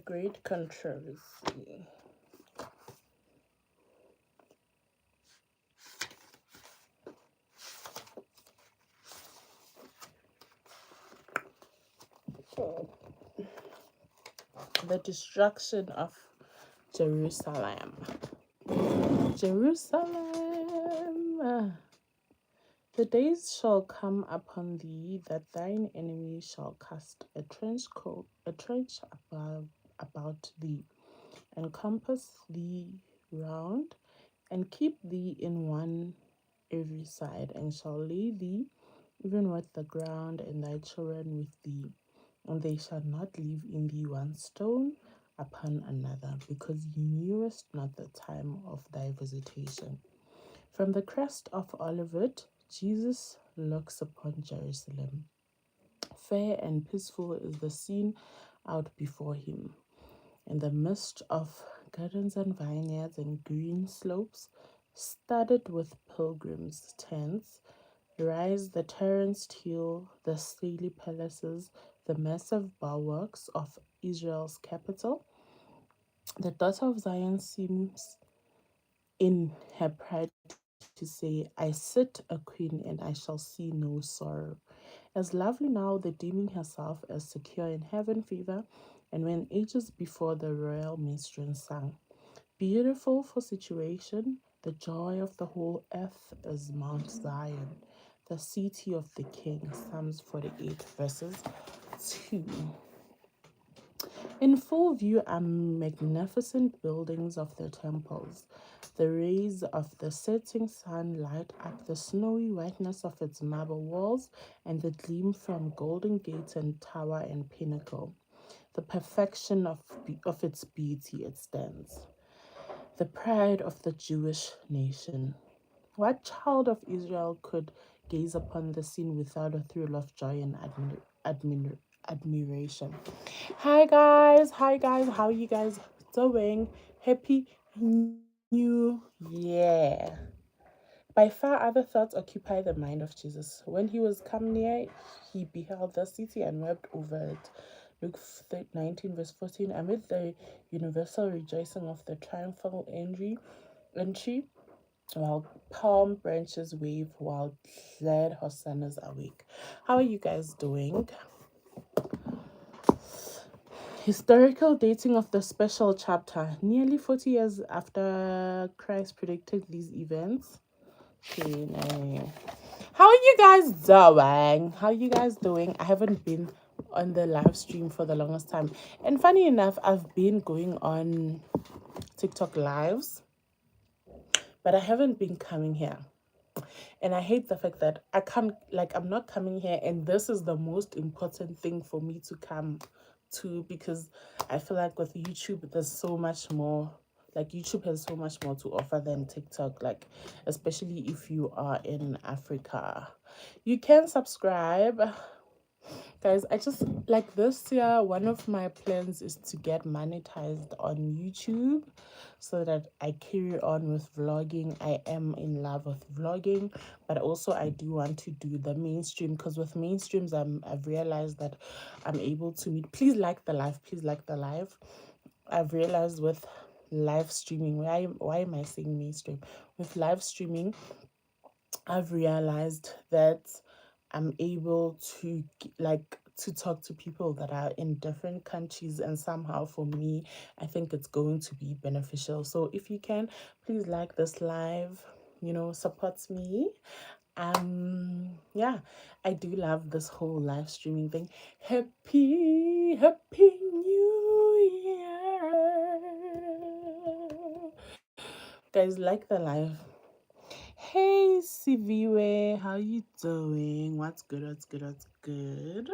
great controversy. The destruction of Jerusalem. Jerusalem. The days shall come upon thee that thine enemy shall cast a trench about thee, and compass thee round, and keep thee in one every side, and shall lay thee even with the ground, and thy children with thee, and they shall not leave in thee one stone upon another, because ye knewest not the time of thy visitation. From the crest of Olivet, Jesus looks upon Jerusalem. Fair and peaceful is the scene out before him. In the midst of gardens and vineyards and green slopes, studded with pilgrims' tents, rise the terraced hill, the stately palaces, the massive bulwarks of Israel's capital. The daughter of Zion seems in her pride to say, I sit a queen and I shall see no sorrow. As lovely now, the deeming herself as secure in heaven fever, and when ages before the royal minstrel sang, beautiful for situation, the joy of the whole earth is Mount Zion, the city of the king. Psalms 48 verses 2. In full view are magnificent buildings of the temples. The rays of the setting sun light up the snowy whiteness of its marble walls and the gleam from golden gates and tower and pinnacle. The perfection of its beauty it stands. The pride of the Jewish nation. What child of Israel could gaze upon the scene without a thrill of joy and admiration? Hi guys, how are you guys doing? Happy New Year. By far other thoughts occupy the mind of Jesus. When he was come near, he beheld the city and wept over it. Luke 19 verse 14. Amid the universal rejoicing of the triumphal entry, while palm branches wave, while glad hosannas awake. How are you guys doing? Historical dating of the special chapter. Nearly 40 years after Christ predicted these events. Okay, no. How are you guys doing? How are you guys doing? I haven't been on the live stream for the longest time. And funny enough, I've been going on TikTok lives, but I haven't been coming here. And I hate the fact that I'm not coming here, and this is the most important thing for me to come to, because I feel like with YouTube, there's so much more. Like, YouTube has so much more to offer than TikTok, like, especially if you are in Africa. You can subscribe. Guys, I just, like, this year, one of my plans is to get monetized on YouTube so that I carry on with vlogging. I am in love with vlogging, but also I do want to do the mainstream, because with mainstreams, I've realized that I'm able to meet. Please like the live. Please like the live. I've realized with live streaming, why am I saying mainstream? With live streaming, I've realized that I'm able to to talk to people that are in different countries, and somehow for me, I think it's going to be beneficial. So if you can, please like this live, supports me. Yeah, I do love this whole live streaming thing. Happy New Year. Guys, like the live. Hey Siviwe, how you doing? What's good? What's good?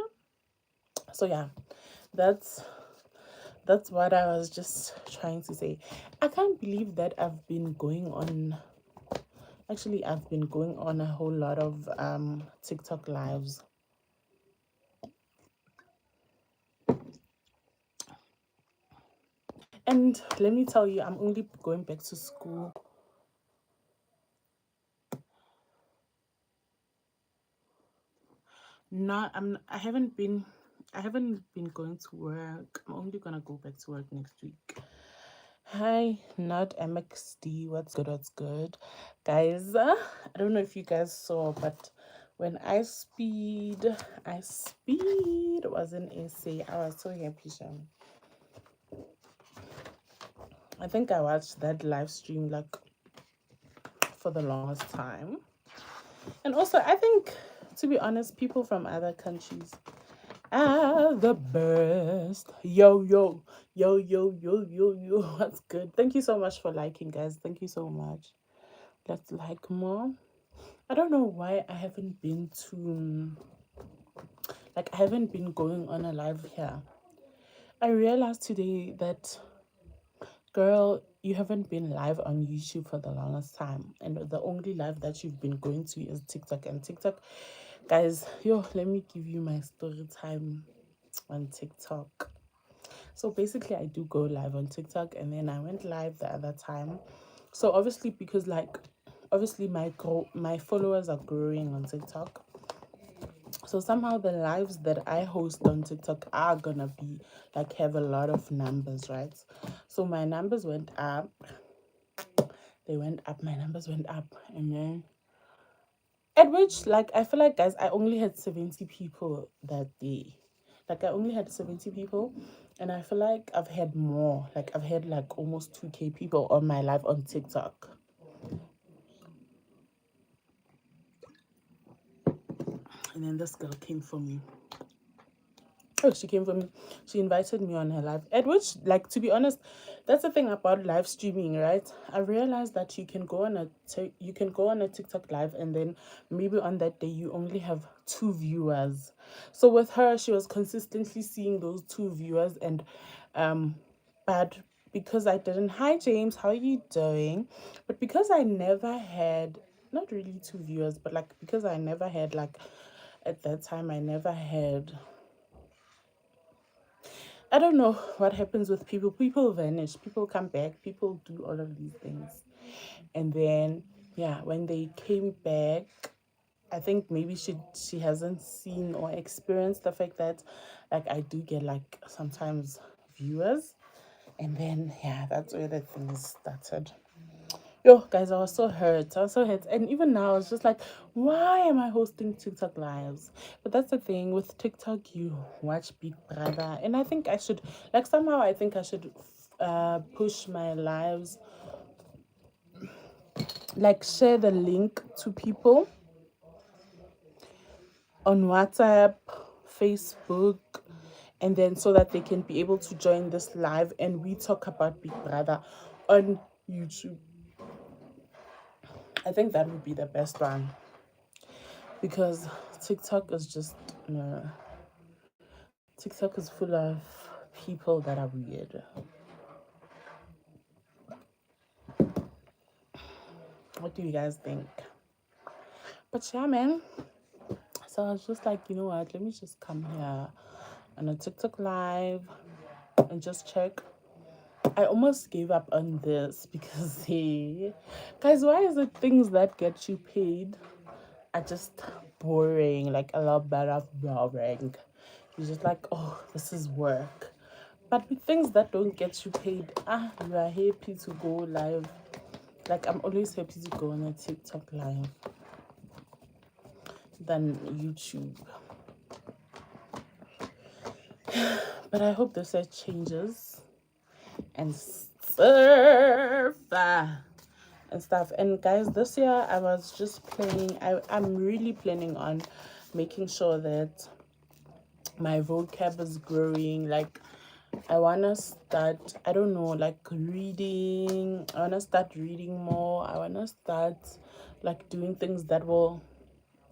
So yeah, that's what I was just trying to say. I can't believe that I've been going on a whole lot of TikTok lives. And let me tell you, I'm only going back to school. I haven't been I haven't been going to work. I'm only gonna go back to work next week. Hi, not MXD. What's good? What's good, guys? I don't know if you guys saw, but when I speed was an essay. I was so happy, Sham. I think I watched that live stream like for the longest time, and also I think, to be honest, people from other countries are the best. Yo, yo, yo, yo, yo, yo, yo. What's good? Thank you so much for liking, guys. Thank you so much. Let's like more. I don't know why I haven't been to, like, I haven't been going on a live here. I realized today that, girl, you haven't been live on YouTube for the longest time, and the only live that you've been going to is TikTok. And TikTok, guys, yo, let me give you my story time on TikTok. So basically, I do go live on TikTok, and then I went live the other time. So obviously, because like, obviously my followers are growing on TikTok. So somehow the lives that I host on TikTok are gonna be like have a lot of numbers, right? So my numbers went up. They went up. My numbers went up, and then at which, like, I feel like, guys, I only had 70 people that day. Like, I only had 70 people, and I feel like I've had more. Like, I've had like almost 2K people on my live on TikTok. And then this girl came for me. Oh, she came for me. She invited me on her live. At which, like, to be honest, that's the thing about live streaming, right? I realized that you can go on a TikTok live, and then maybe on that day you only have 2 viewers. So with her, she was consistently seeing those 2 viewers, and but because I didn't, hi James, how are you doing? But because I never had, not really 2 viewers, but like because I never had, like, at that time I never had, I don't know what happens with people. People vanish, people come back, people do all of these things. And then, yeah, when they came back, I think maybe she hasn't seen or experienced the fact that, like, I do get like sometimes viewers. And then, yeah, that's where the things started. Yo, guys, I was so hurt. I was so hurt. And even now, it's just like, why am I hosting TikTok lives? But that's the thing with TikTok, you watch Big Brother. And I think I should, like, somehow I think I should push my lives, like, share the link to people on WhatsApp, Facebook, and then so that they can be able to join this live and we talk about Big Brother on YouTube. I think that would be the best one, because TikTok is just, no. TikTok is full of people that are weird. What do you guys think? But yeah, man. So I was just like, you know what? Let me just come here on a TikTok live and just check. I almost gave up on this because, hey, guys, why is it things that get you paid are just boring? Like, a lot better boring. You're just like, oh, this is work. But with things that don't get you paid, you are happy to go live. Like, I'm always happy to go on a TikTok live than YouTube. But I hope this set changes and surf and stuff. And guys, this year I was just planning, I'm really planning on making sure that my vocab is growing. Like, I want to start, I don't know, like reading. I want to start reading more. I want to start like doing things that will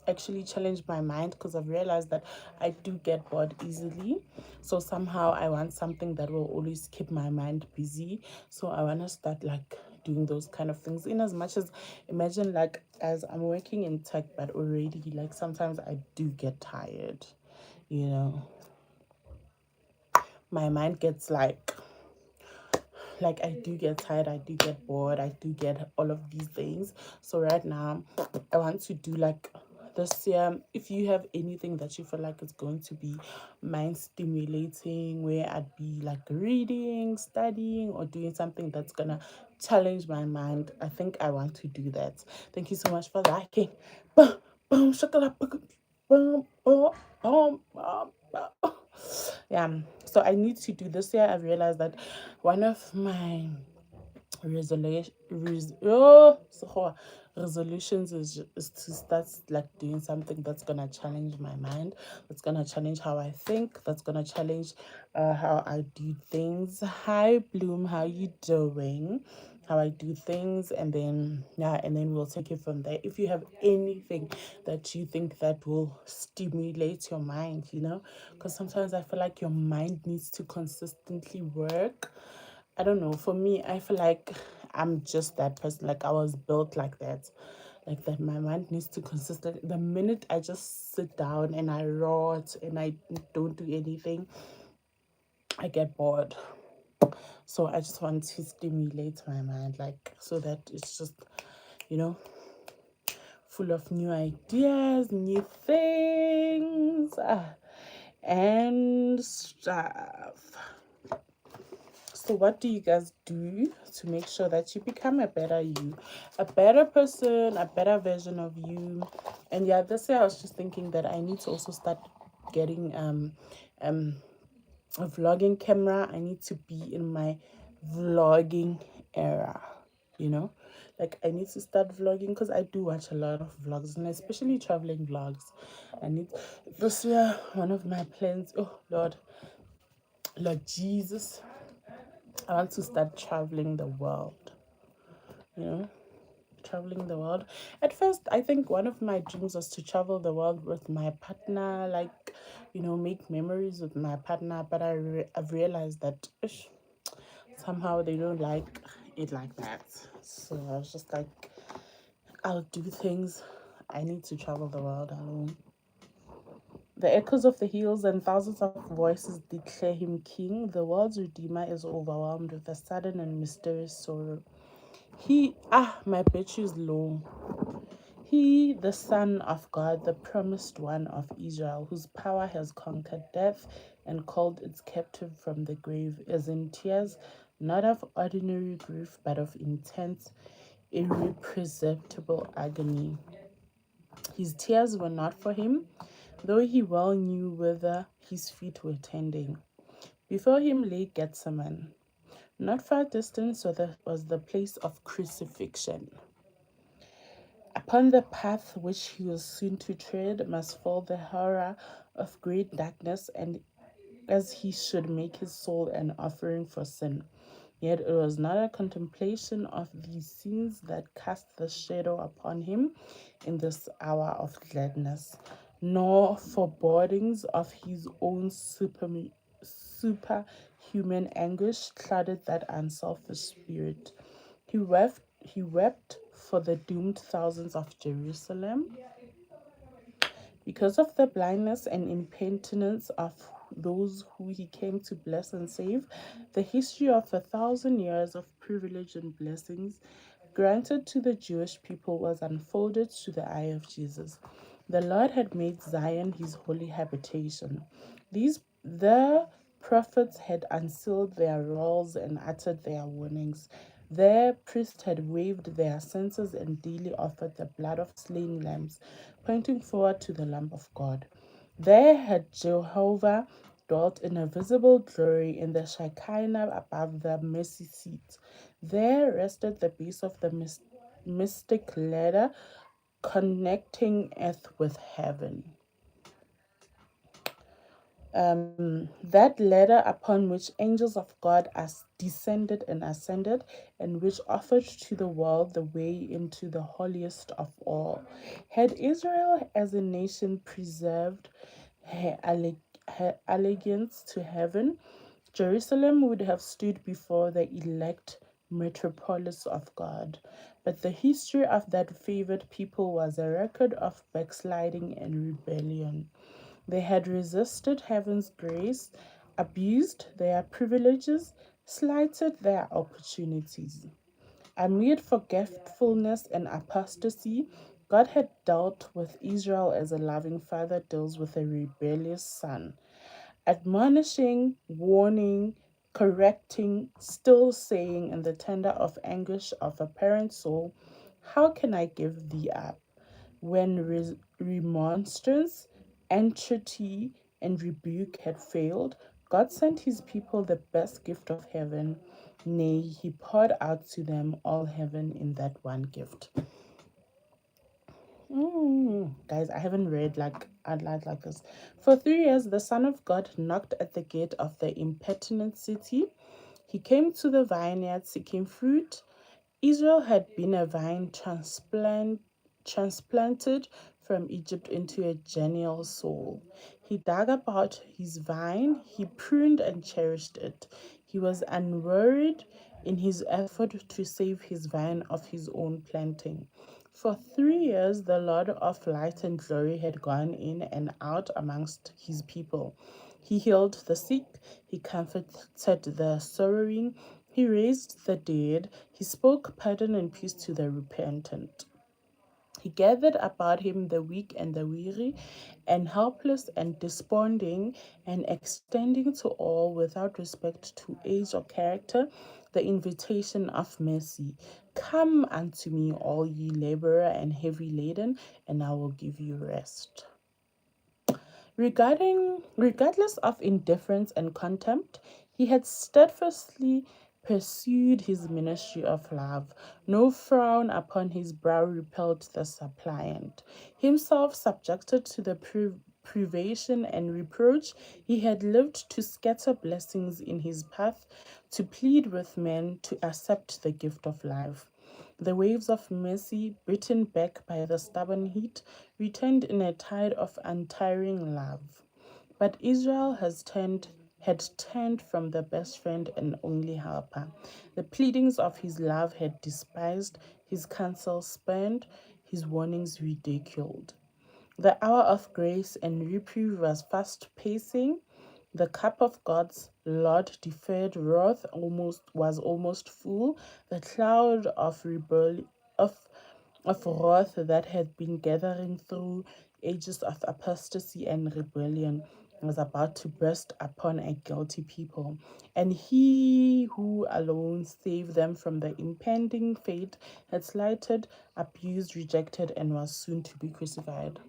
actually challenge my mind, because I've realized that I do get bored easily. So somehow I want something that will always keep my mind busy. So I want to start like doing those kind of things, in as much as, imagine, like, as I'm working in tech, but already like sometimes I do get tired, you know. My mind gets like I do get tired, I do get bored, I do get all of these things. So right now I want to do like this year, if you have anything that you feel like it's going to be mind stimulating, where I'd be like reading, studying, or doing something that's gonna challenge my mind, I think I want to do that. Thank you so much for liking. Boom, boom, chocolate, boom, boom, boom, boom, boom. Yeah, so I need to do this year. I've realized that one of my resolutions is to start like doing something that's gonna challenge my mind, that's gonna challenge how I think, that's gonna challenge how I do things. Hi Bloom, how you doing? How I do things, and then yeah, and then we'll take it from there. If you have anything that you think that will stimulate your mind, because sometimes I feel like your mind needs to consistently work. I don't know. For me, I feel like I'm just that person. Like I was built like that. Like that my mind needs to consistent. The minute I just sit down and I rot and I don't do anything, I get bored. So I just want to stimulate my mind, like so that it's just, you know, full of new ideas, new things, and stuff. So what do you guys do to make sure that you become a better you, a better person, a better version of you? And yeah, this year I was just thinking that I need to also start getting a vlogging camera. I need to be in my vlogging era, you know? Like I need to start vlogging because I do watch a lot of vlogs, and especially traveling vlogs. I need this year, one of my plans, oh Lord Jesus, I want to start traveling the world, you know, traveling the world. At first, I think one of my dreams was to travel the world with my partner, like, make memories with my partner. But I've realized that somehow they don't like it like that. So I was just like, I'll do things. I need to travel the world alone. The echoes of the hills and thousands of voices declare him king. The world's redeemer is overwhelmed with a sudden and mysterious sorrow. My battery is low. He, the Son of God, the promised one of Israel, whose power has conquered death and called its captive from the grave, is in tears, not of ordinary grief, but of intense, irrepressible agony. His tears were not for him, though he well knew whither his feet were tending. Before him lay Gethsemane. Not far distant was the place of crucifixion. Upon the path which he was soon to tread must fall the horror of great darkness, and as he should make his soul an offering for sin. Yet it was not a contemplation of these scenes that cast the shadow upon him in this hour of gladness, nor forebodings of his own superhuman anguish clouded that unselfish spirit. He wept for the doomed thousands of Jerusalem because of the blindness and impenitence of those who he came to bless and save. The history of 1,000 years of privilege and blessings granted to the Jewish people was unfolded to the eye of Jesus. The Lord had made Zion his holy habitation. The prophets had unsealed their rolls and uttered their warnings. Their priests had waved their censers and daily offered the blood of slain lambs, pointing forward to the Lamb of God. There had Jehovah dwelt in a visible glory in the Shekinah above the mercy seat. There rested the base of the mystic ladder connecting earth with heaven. That ladder upon which angels of God descended and ascended, and which offered to the world the way into the holiest of all. Had Israel as a nation preserved her allegiance to heaven, Jerusalem would have stood before the elect metropolis of God. But the history of that favored people was a record of backsliding and rebellion. They had resisted heaven's grace, abused their privileges, slighted their opportunities. Amid forgetfulness and apostasy, God had dealt with Israel as a loving father deals with a rebellious son, admonishing, warning, correcting, still saying in the tender of anguish of a parent's soul, how can I give thee up? When remonstrance, entreaty, and rebuke had failed, God sent his people the best gift of heaven. Nay, he poured out to them all heaven in that one gift. Guys, I haven't read I'd like this. For 3 years, the Son of God knocked at the gate of the impertinent city. He came to the vineyard seeking fruit. Israel had been a vine transplanted from Egypt into a genial soul. He dug about his vine, he pruned and cherished it. He was unworried in his effort to save his vine of his own planting. For 3 years, the Lord of light and glory had gone in and out amongst his people. He healed the sick, he comforted the sorrowing, he raised the dead, he spoke pardon and peace to the repentant. He gathered about him the weak and the weary, and helpless and desponding, and extending to all without respect to age or character the invitation of mercy. Come unto me, all ye laborer and heavy laden, and I will give you rest. Regardless of indifference and contempt, he had steadfastly pursued his ministry of love. No frown upon his brow repelled the suppliant. Himself subjected to the privation and reproach, he had lived to scatter blessings in his path, to plead with men to accept the gift of life. The waves of mercy, beaten back by the stubborn heat, returned in a tide of untiring love. But Israel had turned from the best friend and only helper. The pleadings of his love had despised, his counsel spurned, his warnings ridiculed. The hour of grace and reprieve was fast pacing. The cup of God's Lord deferred wrath was almost full. The cloud of wrath that had been gathering through ages of apostasy and rebellion was about to burst upon a guilty people, and he who alone saved them from the impending fate had slighted, abused, rejected, and was soon to be crucified.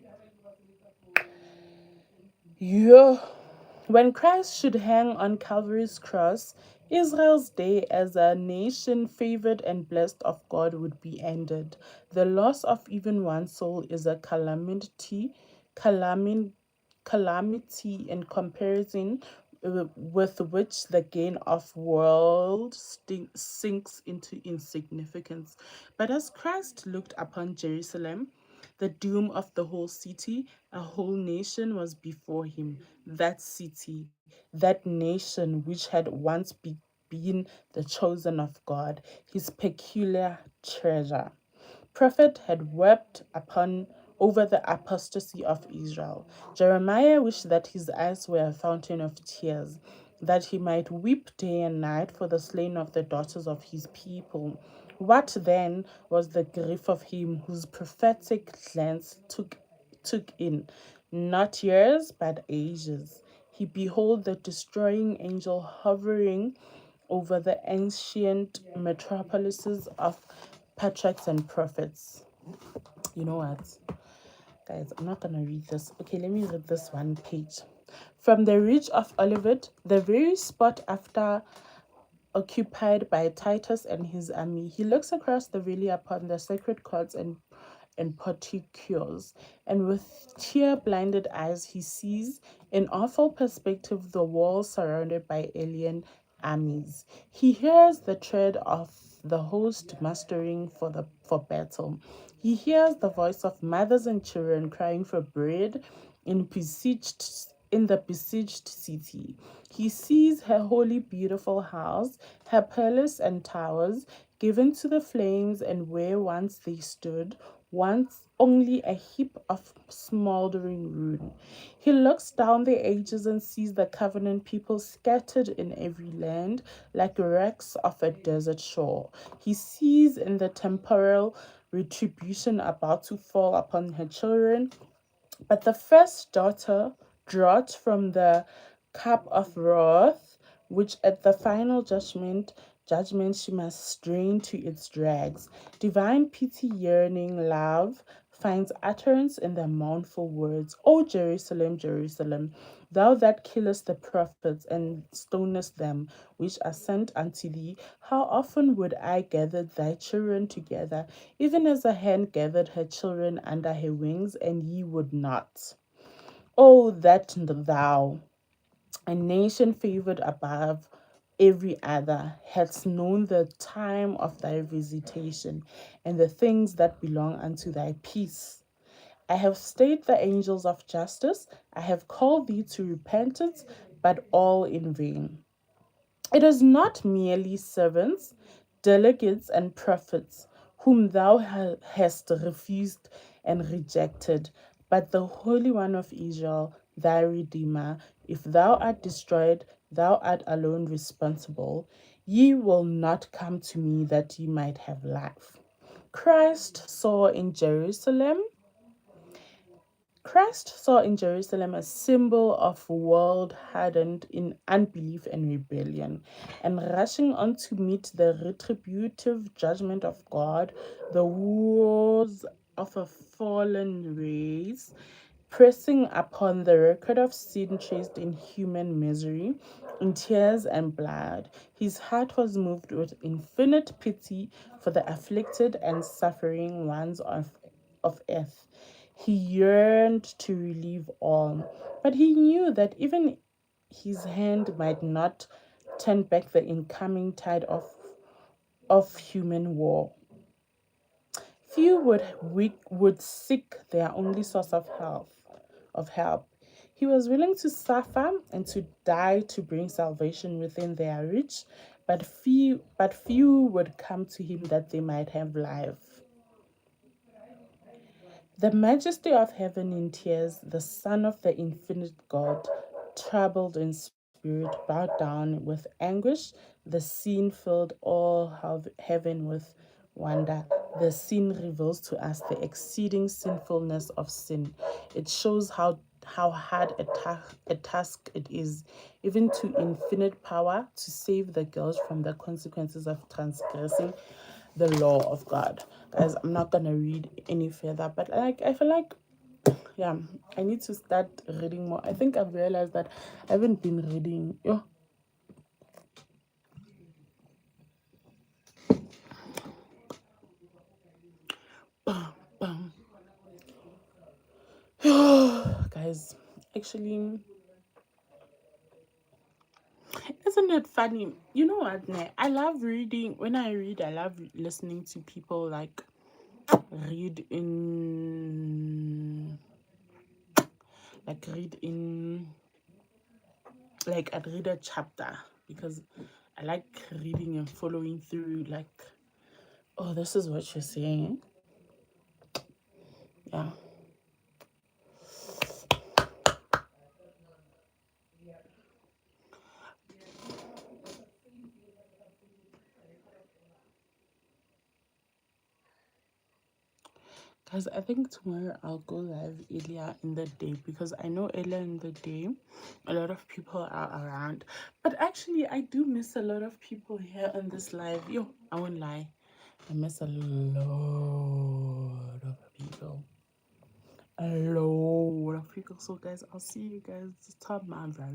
Yeah. When Christ should hang on Calvary's cross, Israel's day as a nation favored and blessed of God would be ended. The loss of even one soul is a calamity, calamity in comparison with which the gain of world sinks into insignificance. But as Christ looked upon Jerusalem, the doom of the whole city, a whole nation was before him. That city, that nation which had once been the chosen of God, his peculiar treasure. Prophet had wept upon over the apostasy of Israel. Jeremiah wished that his eyes were a fountain of tears, that he might weep day and night for the slain of the daughters of his people. What then was the grief of him whose prophetic glance took in not years but ages? He beheld the destroying angel hovering over the ancient metropolises of patriarchs and prophets. You know what, guys? I'm not gonna read this. Okay, let me read this one page. From the ridge of Olivet, the very spot after occupied by Titus and his army, he looks across the valley upon the sacred courts and porticos, and with tear-blinded eyes he sees in awful perspective the walls surrounded by alien armies. He hears the tread of the host mustering for battle. He hears the voice of mothers and children crying for bread in the besieged city. He sees her holy, beautiful house, her palace and towers given to the flames, and where once they stood, once only a heap of smoldering ruin. He looks down the ages and sees the covenant people scattered in every land like wrecks of a desert shore. He sees in the temporal retribution about to fall upon her children. But the first daughter drought from the cup of wrath, which at the final judgment she must drain to its dregs. Divine pity, yearning love finds utterance in the mournful words, O Jerusalem, Jerusalem, thou that killest the prophets and stonest them which are sent unto thee, how often would I gather thy children together, even as a hen gathered her children under her wings, and ye would not. Oh, that thou, a nation favored above every other, hadst known the time of thy visitation and the things that belong unto thy peace. I have stayed the angels of justice. I have called thee to repentance, but all in vain. It is not merely servants, delegates, and prophets whom thou hast refused and rejected, but the Holy One of Israel, thy Redeemer. If thou art destroyed, thou art alone responsible. Ye will not come to me that ye might have life. Christ saw in Jerusalem Christ saw in Jerusalem a symbol of world hardened in unbelief and rebellion, and rushing on to meet the retributive judgment of God, the woes of a fallen race, pressing upon the record of sin traced in human misery, in tears and blood. His heart was moved with infinite pity for the afflicted and suffering ones of earth. He yearned to relieve all, but he knew that even his hand might not turn back the incoming tide of human war. Few would seek their only source of help. He was willing to suffer and to die to bring salvation within their reach, but few would come to him that they might have life. The majesty of heaven in tears, the Son of the infinite God, troubled in spirit, bowed down with anguish. The scene filled all heaven with wonder. The scene reveals to us the exceeding sinfulness of sin. It shows how hard a task it is, even to infinite power, to save the girls from the consequences of transgressing the law of God. Guys, I'm not gonna read any further, but I feel like, yeah, I need to start reading more. I think I've realized that I haven't been reading. Oh, bam. Guys, actually, isn't it funny? You know what, Nay? I love reading. When I read, I love listening to people like read in read in I'd read a chapter because I like reading and following through, like, oh, this is what you're saying. Yeah. Guys, I think tomorrow I'll go live earlier in the day because I know earlier in the day a lot of people are around. But actually, I do miss a lot of people here on this live. Yo, I won't lie. I miss a lot of people. A lot of people. So, guys, I'll see you guys. Top man, guys.